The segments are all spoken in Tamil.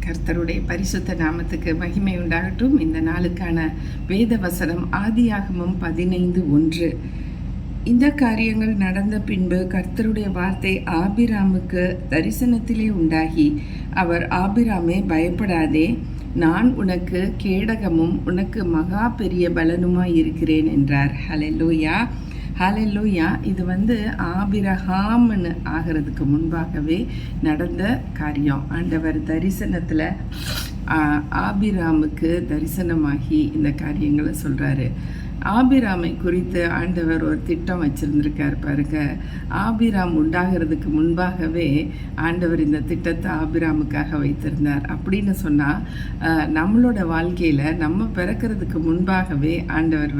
கர்த்தருடைய பரிசுத்த நாமத்துக்கு மகிமை உண்டாகட்டும். இந்த நாளுக்கான வேத வசனம் ஆதியாகமம் 15:1. இந்த காரியங்கள் நடந்த பின்பு கர்த்தருடைய வார்த்தை ஆபிராமுக்கு தரிசனத்திலே உண்டாகி, அவர், ஆபிராமே, பயப்படாதே, நான் உனக்கு கேடகமும் உனக்கு மகா பெரிய பலனுமாய் இருக்கிறேன் என்றார். ஹல்லேலூயா, ஹல்லேலூயா. இது ஆபிரகாம்னு ஆகிறதுக்கு முன்பாகவே நடந்த காரியம். ஆண்டவர் தரிசனத்தில் ஆபிராமுக்கு தரிசனமாகி இந்த காரியங்களை சொல்கிறாரு. ஆபிராமை குறித்து ஆண்டவர் ஒரு திட்டம் வச்சுருந்துருக்கார் பாருங்க. ஆபிராம் உண்டாகிறதுக்கு முன்பாகவே ஆண்டவர் இந்த திட்டத்தை ஆபிராமுக்காக வைத்திருந்தார். அப்படின்னு சொன்னால் நம்மளோட வாழ்க்கையில் நம்ம பிறக்கிறதுக்கு முன்பாகவே ஆண்டவர்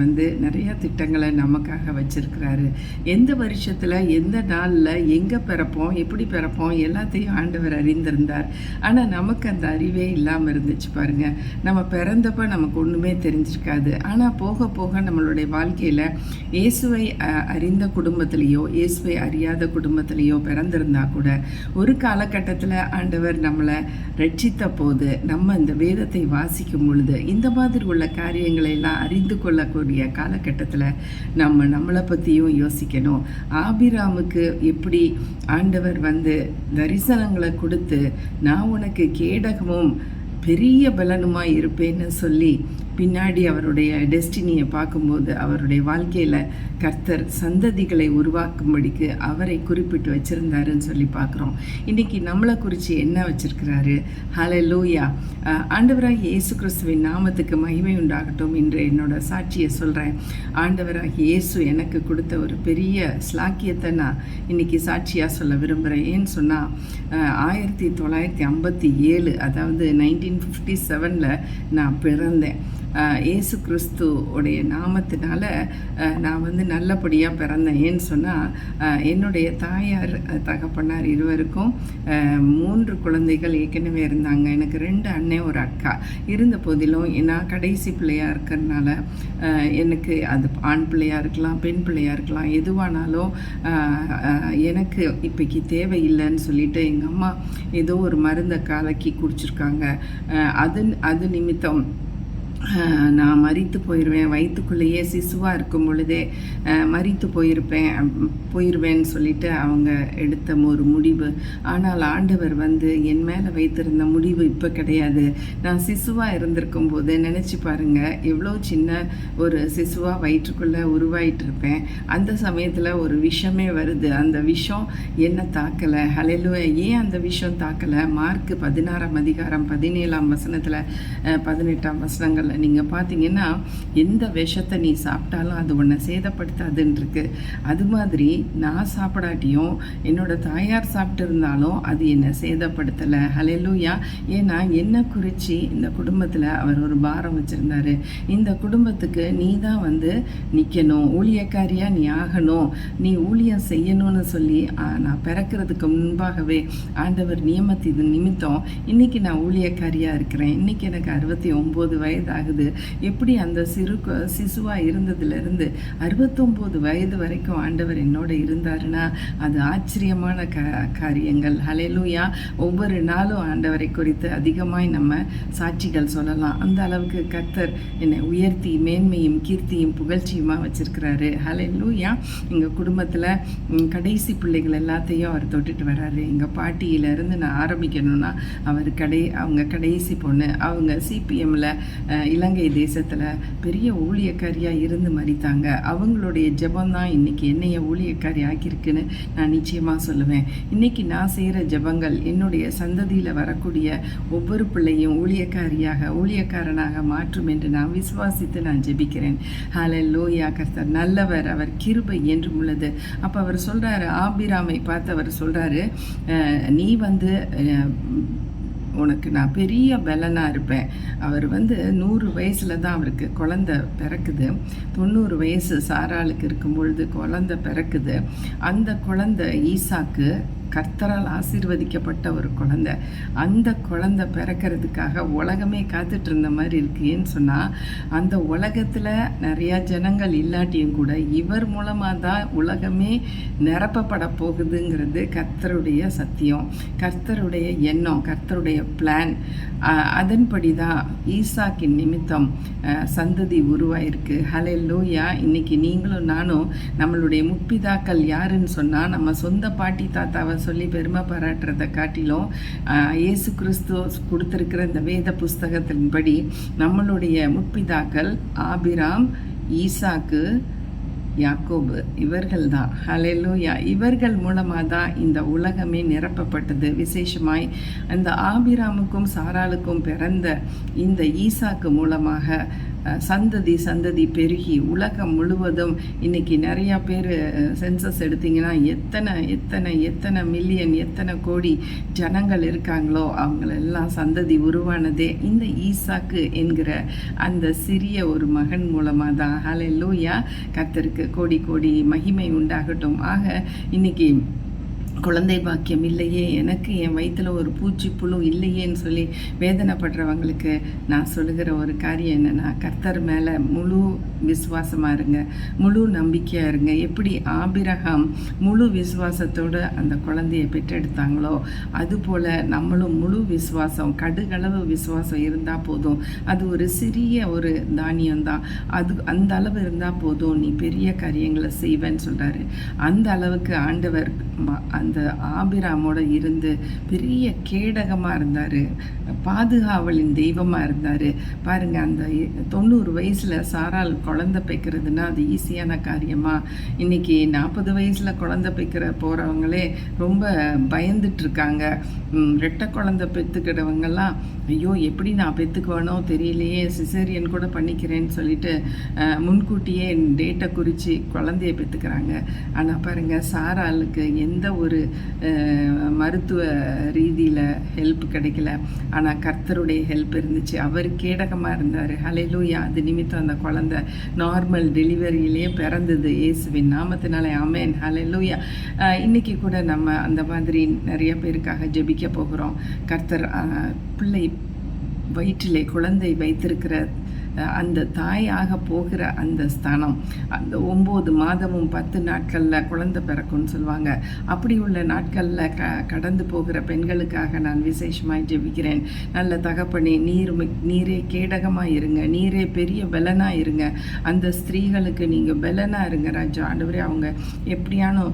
நிறைய திட்டங்களை நமக்காக வச்சுருக்கிறாரு. எந்த வருஷத்தில் எந்த நாளில் எங்கே பிறப்போம், எப்படி பிறப்போம், எல்லாத்தையும் ஆண்டவர் அறிந்திருந்தார். ஆனால் நமக்கு அந்த அறிவே இல்லாமல் இருந்துச்சு பாருங்கள். நம்ம பிறந்தப்போ நமக்கு ஒன்றுமே தெரிஞ்சிருக்காது. ஆனால் போக போக நம்மளுடைய வாழ்க்கையில் இயேசுவை அறிந்த குடும்பத்திலேயோ இயேசுவை அறியாத குடும்பத்திலேயோ பிறந்திருந்தா கூட ஒரு காலகட்டத்தில் ஆண்டவர் நம்மளை ரட்சித்த போது நம்ம இந்த வேதத்தை வாசிக்கும் பொழுது இந்த மாதிரி உள்ள காரியங்களை எல்லாம் அறிந்து கொள்ளக்கூடிய காலகட்டத்தில் நம்மளை பற்றியும் யோசிக்கணும். ஆபிராமுக்கு எப்படி ஆண்டவர் தரிசனங்களை கொடுத்து, நான் உனக்கு கேடகமும் பெரிய பலனுமாய் இருப்பேன்னு சொல்லி பின்னாடி அவருடைய டெஸ்டினியை பார்க்கும்போது அவருடைய வாழ்க்கையில் கர்த்தர் சந்ததிகளை உருவாக்கும்படிக்கு அவரை குறிப்பிட்டு வச்சுருந்தாருன்னு சொல்லி பார்க்குறோம். இன்றைக்கி நம்மளை குறித்து என்ன வச்சுருக்கிறாரு? ஹல்லேலூயா. ஆண்டவராகிய இயேசு கிறிஸ்துவின் நாமத்துக்கு மகிமை உண்டாகட்டும். இன்று என்னோட சாட்சியை சொல்கிறேன். ஆண்டவராகிய இயேசு எனக்கு கொடுத்த ஒரு பெரிய ஸ்லாக்கியத்தை நான் இன்றைக்கி சாட்சியாக சொல்ல விரும்புகிறேன். ஏன்னு சொன்னால் 1957, அதாவது 1957 நான் பிறந்தேன். இயேசு கிறிஸ்துவோடைய நாமத்தினால நான் நல்லபடியாக பிறந்தேன். ஏன்னு சொன்னால் என்னுடைய தாயார் தகப்பனார் இருவருக்கும் 3 குழந்தைகள் ஏற்கனவே இருந்தாங்க. எனக்கு 2 அண்ணன், ஒரு அக்கா. இருந்த போதிலும் நான் கடைசி பிள்ளையாக இருக்கிறதுனால எனக்கு அது ஆண் பிள்ளையாக இருக்கலாம், பெண் பிள்ளையாக இருக்கலாம், எதுவானாலும் எனக்கு இப்போக்கி தேவையில்லைன்னு சொல்லிட்டு எங்கள் அம்மா ஏதோ ஒரு மருந்தை கலக்கி குடிச்சிருக்காங்க. அது நிமித்தம் நான் மரித்து போயிடுவேன், வயிற்றுக்குள்ளேயே சிசுவாக இருக்கும் பொழுதே மரித்து போயிடுவேன்னு சொல்லிட்டு அவங்க எடுத்த ஒரு முடிவு. ஆனால் ஆண்டவர் என் மேலே வைத்திருந்த முடிவு இப்போ கிடையாது. நான் சிசுவாக இருந்திருக்கும் போது நினச்சி பாருங்கள், எவ்வளோ சின்ன ஒரு சிசுவாக வயிற்றுக்குள்ளே உருவாயிட்டு இருப்பேன். அந்த சமயத்தில் ஒரு விஷமே வருது. அந்த விஷம் என்ன தாக்கலை. ஹல்லேலூயா. ஏன் அந்த விஷம் தாக்கலை? மார்க் 16:17 18 வசனங்கள் நீங்கள் பார்த்தீங்கன்னா, எந்த விஷத்தை நீ சாப்பிட்டாலும் அது உன்னை சேதப்படுத்தாதுன்னு இருக்கு. அது மாதிரி நான் சாப்பிடாட்டியும் என்னோட தாயார் சாப்பிட்டு இருந்தாலும் அது என்னை சேதப்படுத்தலை. ஹல்லேலூயா. ஏன்னா என்னை குறித்து இந்த குடும்பத்தில் அவர் ஒரு பாரம் வச்சுருந்தாரு. இந்த குடும்பத்துக்கு நீ தான் நிற்கணும், ஊழியக்காரியாக நீ ஆகணும், நீ ஊழியம் செய்யணும்னு சொல்லி நான் பிறக்கிறதுக்கு முன்பாகவே ஆண்டவர் நியமத்தின் நிமித்தம் இன்றைக்கி நான் ஊழியக்காரியாக இருக்கிறேன். இன்றைக்கி எனக்கு 69 வயது ஆகுது. எப்படி அந்த சிசுவாக இருந்ததுலேருந்து 69 வயது வரைக்கும் ஆண்டவர் என்னோட இருந்தாருன்னா அது ஆச்சரியமான காரியங்கள். ஹல்லேலூயா. ஒவ்வொரு நாளும் ஆண்டவரை குறித்து அதிகமாய் நம்ம சாட்சிகள் சொல்லலாம். அந்த அளவுக்கு கர்த்தர் என்னை உயர்த்தி மேன்மையும் கீர்த்தியும் புகழ்ச்சியுமா வச்சிருக்கிறாரு. ஹல்லேலூயா. எங்கள் குடும்பத்தில் கடைசி பிள்ளைகள் எல்லாத்தையும் அவர் தொட்டுட்டு வர்றாரு. எங்கள் பாட்டியிலேருந்து நான் ஆரம்பிக்கணும்னா அவங்க கடைசி பொண்ணு. அவங்க சிபிஎம்மில் இலங்கை தேசத்தில் பெரிய ஊழியக்காரியாக இருந்து மரித்தாங்க. அவங்களுடைய ஜெபம்தான் இன்றைக்கி என்னைய ஊழியக்காரி ஆக்கியிருக்குன்னு நான் நிச்சயமாக சொல்லுவேன். இன்றைக்கி நான் செய்கிற ஜெபங்கள் என்னுடைய சந்ததியில் வரக்கூடிய ஒவ்வொரு பிள்ளையும் ஊழியக்காரனாக மாற்றும் என்று நான் விசுவாசித்து நான் ஜெபிக்கிறேன். ஹல்லேலூயா. கர்த்தர் நல்லவர், அவர் கிருபை என்றும் உள்ளது. அப்போ அவர் சொல்கிறாரு, ஆபிராமை பார்த்து அவர் சொல்கிறாரு, நீ உனக்கு நான் பெரிய பலனாக இருப்பேன். அவர் 100 வயசில் தான் அவருக்கு குழந்தை பிறக்குது. 90 வயசு சாராளுக்கு இருக்கும் பொழுது குழந்தை பிறக்குது. அந்த குழந்தை ஈசாக்கு கர்த்தரால் ஆசீர்வதிக்கப்பட்ட ஒரு குழந்தை. அந்த குழந்தை பிறக்கிறதுக்காக உலகமே காத்துட்டு இருந்த மாதிரி இருக்கு. ஏன்னு சொன்னால், அந்த உலகத்தில் நிறையா ஜனங்கள் இல்லாட்டியும் கூட இவர் மூலமாக தான் உலகமே நிரப்பப்பட போகுதுங்கிறது கர்த்தருடைய சத்தியம், கர்த்தருடைய எண்ணம், கர்த்தருடைய பிளான். அதன்படி தான் ஈசாக்கின் நிமித்தம் சந்ததி உருவாயிருக்கு. ஹல்லேலூயா. இன்னைக்கு நீங்களும் நானும் நம்மளுடைய முற்பிதாக்கள் யாருன்னு சொன்னால், நம்ம சொந்த பாட்டி தாத்தாவை சொல்லி பெருமை பாராட்டுறதை காட்டிலும் இயேசு கிறிஸ்து கொடுத்துருக்கிற இந்த வேத புஸ்தகத்தின்படி நம்மளுடைய முற்பிதாக்கள் ஆபிராம், ஈசாக்கு, யாக்கோபு, இவர்கள் தான். ஹல்லேலூயா. இவர்கள் மூலமாக தான் இந்த உலகமே நிரப்பப்பட்டது. விசேஷமாய் அந்த ஆபிராமுக்கும் சாராளுக்கும் பிறந்த இந்த ஈசாக்கு மூலமாக சந்ததி சந்ததி பெருகி உலகம் முழுவதும் இன்னைக்கு நிறையா பேர் சென்சஸ் எடுத்திங்கன்னா எத்தனை எத்தனை எத்தனை மில்லியன், எத்தனை கோடி ஜனங்கள் இருக்காங்களோ அவங்களெல்லாம் சந்ததி உருவானதே இந்த ஈசாக்கு என்கிற அந்த சிறிய ஒரு மகன் மூலமாக தான். ஹல்லேலூயா. கர்த்தருக்கு கோடி கோடி மகிமை உண்டாகட்டும். ஆக இன்னைக்கு குழந்தை பாக்கியம் இல்லையே, எனக்கு என் வயிற்றில் ஒரு பூச்சி புழு இல்லையேன்னு சொல்லி வேதனைப்படுறவங்களுக்கு நான் சொல்லுகிற ஒரு காரியம் என்னென்னா, கர்த்தர் மேலே முழு விசுவாசமாக இருங்க, முழு நம்பிக்கையாக இருங்க. எப்படி ஆபிரகாம் முழு விசுவாசத்தோடு அந்த குழந்தையை பெற்றெடுத்தாங்களோ அதுபோல் நம்மளும் முழு விசுவாசம், கடுகளவு விசுவாசம் இருந்தால் போதும். அது ஒரு சிறிய ஒரு தானியம்தான், அது அந்த அளவு இருந்தால் போதும், நீ பெரிய காரியங்களை செய்வேன்னு சொல்கிறாரு. அந்த அளவுக்கு ஆண்டவர் அந்த ஆபிராமோட இருந்து பெரிய கேடகமாக இருந்தார், பாதுகாவலின் தெய்வமாக இருந்தார். பாருங்கள், அந்த 90 வயசில் சாரால் குழந்தை பெக்கிறதுனா அது ஈஸியான காரியமா? இன்றைக்கி 40 வயசில் குழந்தை பெக்கிற போகிறவங்களே ரொம்ப பயந்துட்டுருக்காங்க. ரெட்டை குழந்தை பெற்றுக்கிடவங்கெல்லாம் ஐயோ எப்படி நான் பெற்றுக்குவேனோ தெரியலையே, சிசேரியன் கூட பண்ணிக்கிறேன்னு சொல்லிட்டு முன்கூட்டியே டேட்டை குறித்து குழந்தைய பெற்றுக்கிறாங்க. ஆனால் பாருங்கள், சாராளுக்கு எந்த ஒரு மருத்துவ ரீதியில் ஹெல்ப் கிடைக்கல, ஆனால் கர்த்தருடைய ஹெல்ப் இருந்துச்சு. அவர் கேடகமாக இருந்தார். ஹல்லேலூயா. அது நிமித்தம் அந்த குழந்தை நார்மல் டெலிவரியிலே பிறந்தது இயேசுவின் நாமத்தினாலே. ஆமென். ஹல்லேலூயா. இன்றைக்கி கூட நம்ம அந்த மாதிரி நிறைய பேருக்காக ஜெபிக்க போகிறோம். கர்த்தர் பிள்ளை வயிற்றிலே குழந்தை வைத்திருக்கிற அந்த தாயாக போகிற அந்த ஸ்தானம், அந்த 9 மாதமும் 10 நாட்களில் குழந்தை பிறக்கும்னு சொல்லுவாங்க. அப்படி உள்ள நாட்களில் கடந்து போகிற பெண்களுக்காக நான் விசேஷமாக ஜெபிக்கிறேன். நல்ல தகப்பனே, நீரே கேடகமாக இருங்க, நீரே பெரிய பலனாக இருங்க. அந்த ஸ்திரீகளுக்கு நீங்கள் பலனாக இருங்க ராஜா. ஆண்டவரே, அவங்க எப்படியானோ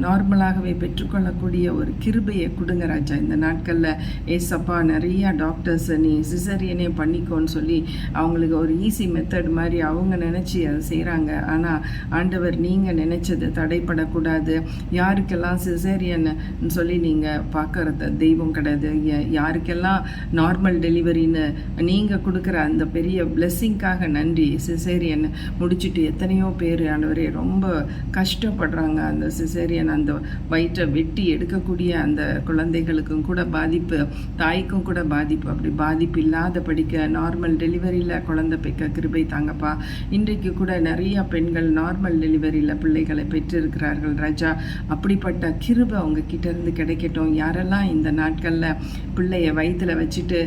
நார்மலாகவே பெற்றுக்கொள்ளக்கூடிய ஒரு கிருபையை கொடுங்க ராஜா. இந்த நாட்களில் ஏசப்பா நிறையா டாக்டர்ஸ் நீ சிசரியனே பண்ணிக்கோன்னு சொல்லி அவங்களுக்கு ஒரு ஈஸி மெத்தட் மாதிரி அவங்க நினச்சி அதை செய்கிறாங்க. ஆனால் ஆண்டவர், நீங்கள் நினச்சது தடைப்படக்கூடாது. யாருக்கெல்லாம் சிசேரியன்னு சொல்லி நீங்கள் பார்க்குறது தெய்வம் கிடையாது. யாருக்கெல்லாம் நார்மல் டெலிவரின்னு நீங்கள் கொடுக்குற அந்த பெரிய பிளெஸ்ஸிங்காக நன்றி. சிசேரியன் முடிச்சுட்டு எத்தனையோ பேர் ஆண்டவரே ரொம்ப கஷ்டப்படுறாங்க. அந்த சிசேரியன் அந்த வயிற்றை வெட்டி எடுக்கக்கூடிய அந்த குழந்தைகளுக்கும் கூட பாதிப்பு, தாய்க்கும் கூட பாதிப்பு. அப்படி பாதிப்பு இல்லாத படிக்க நார்மல் டெலிவரியில் குழந்தை பெக்க கிருபை தாங்கப்பா. இன்றைக்கு கூட நிறைய பெண்கள் நார்மல் டெலிவரியில் பிள்ளைகளை பெற்றிருக்கிறார்கள் ராஜா. அப்படிப்பட்ட கிருபை அவங்க கிட்டேருந்து கிடைக்கட்டும். யாரெல்லாம் இந்த நாட்களில் பிள்ளையை வயிற்றில் வச்சுட்டு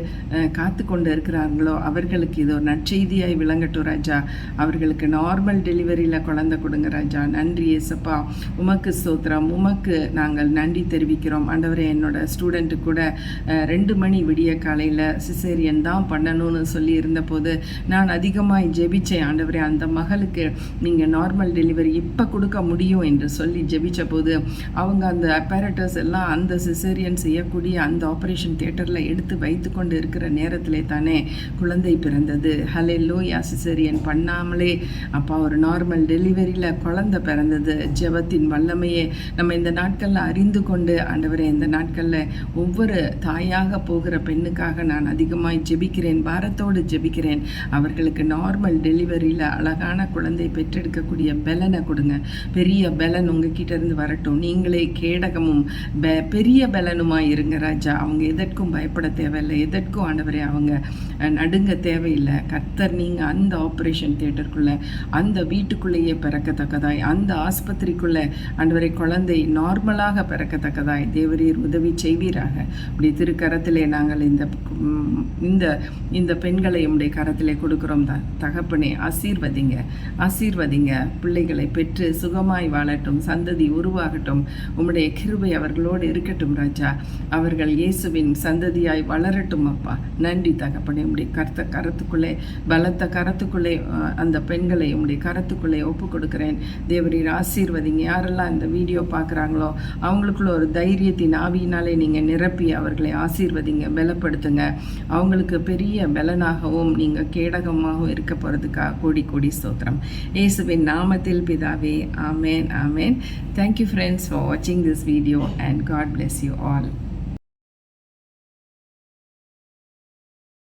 காத்து கொண்டு இருக்கிறாங்களோ அவர்களுக்கு இது ஒரு நற்செய்தியாய் விளங்கட்டும் ராஜா. அவர்களுக்கு நார்மல் டெலிவரியில் குழந்தை கொடுங்க ராஜா. நன்றி ஏசப்பா, உமக்கு ஸ்தோத்திரம், உமக்கு நாங்கள் நன்றி தெரிவிக்கிறோம். ஆண்டவரே, என்னோட ஸ்டூடெண்ட்டு கூட 2 மணி விடிய காலையில் சிசேரியன் தான் பண்ணணும்னு சொல்லி இருந்தபோது நான் அதிகமாக ஜெபிச்சேன். ஆண்டவரே, அந்த மகளுக்கு நீங்கள் நார்மல் டெலிவரி இப்போ கொடுக்க முடியும் என்று சொல்லி ஜெபித்த போது அவங்க அந்த அப்பேரட்டஸ் எல்லாம் அந்த சிசேரியன் செய்யக்கூடிய அந்த ஆப்ரேஷன் தியேட்டரில் எடுத்து வைத்து கொண்டு இருக்கிற நேரத்திலே தானே குழந்தை பிறந்தது. ஹல்லேலூயா. சிசேரியன் பண்ணாமலே அப்பா ஒரு நார்மல் டெலிவரியில் குழந்தை பிறந்தது. ஜெபத்தின் வல்லமையே நம்ம இந்த நாட்களில் அறிந்து கொண்டு ஆண்டவரே, இந்த நாட்களில் ஒவ்வொரு தாயாக போகிற பெண்ணுக்காக நான் அதிகமாக ஜெபிக்கிறேன், பாரத்தோடு ஜெபிக்கிறேன். அவர் அவர்களுக்கு நார்மல் டெலிவரியில் அழகான குழந்தை பெற்றெடுக்கக்கூடிய பலனை கொடுங்க. பெரிய பலன் உங்ககிட்ட இருந்து வரட்டும். நீங்களே கேடகமும் பெரிய பலனுமாக இருங்க ராஜா. அவங்க எதற்கும் பயப்பட தேவையில்லை, எதற்கும் ஆண்டவரே அவங்க நடுங்க தேவையில்லை. கர்த்தர் நீங்கள் அந்த ஆப்ரேஷன் தியேட்டருக்குள்ளே, அந்த வீட்டுக்குள்ளேயே பிறக்கத்தக்கதாய், அந்த ஆஸ்பத்திரிக்குள்ளே ஆண்டவரை குழந்தை நார்மலாக பிறக்கத்தக்கதாய் தேவரீர் உதவி செய்வீராக. இப்படி திருக்கரத்திலே நாங்கள் இந்த பெண்களை உம்முடைய கரத்திலே கொடுக்குறோம் தகப்பனே. ஆசீர்வதிங்க. பிள்ளைகளை பெற்று சுகமாய் வாழட்டும், சந்ததி உருவாகட்டும். உம்முடைய கிருபை அவர்களோடு இருக்கட்டும் ராஜா. அவர்கள் இயேசுவின் சந்ததியாய் வளரட்டும் அப்பா. நன்றி தகப்பனே. உம்முடைய கரத்துக்குள்ளே, பலத்த கரத்துக்குள்ளே அந்த பெண்களை உம்முடைய கரத்துக்குள்ளே ஒப்பு கொடுக்கிறேன். தேவரீர் ஆசீர்வதிங்க. யாரெல்லாம் இந்த வீடியோ பார்க்குறாங்களோ அவங்களுக்குள்ள ஒரு தைரியத்தின் ஆவியினாலே நீங்கள் நிரப்பி அவர்களை ஆசீர்வதிங்க, பலப்படுத்துங்க. அவங்களுக்கு பெரிய பலனாகவும் நீங்கள் கேடகமாகவும் இருக்க போகிறதுக்காக கோடி கோடி ஸ்தோத்திரம். இயேசுவின் நாமத்தில் பிதாவே, ஆமேன். Thank you friends for watching this video and God bless you all.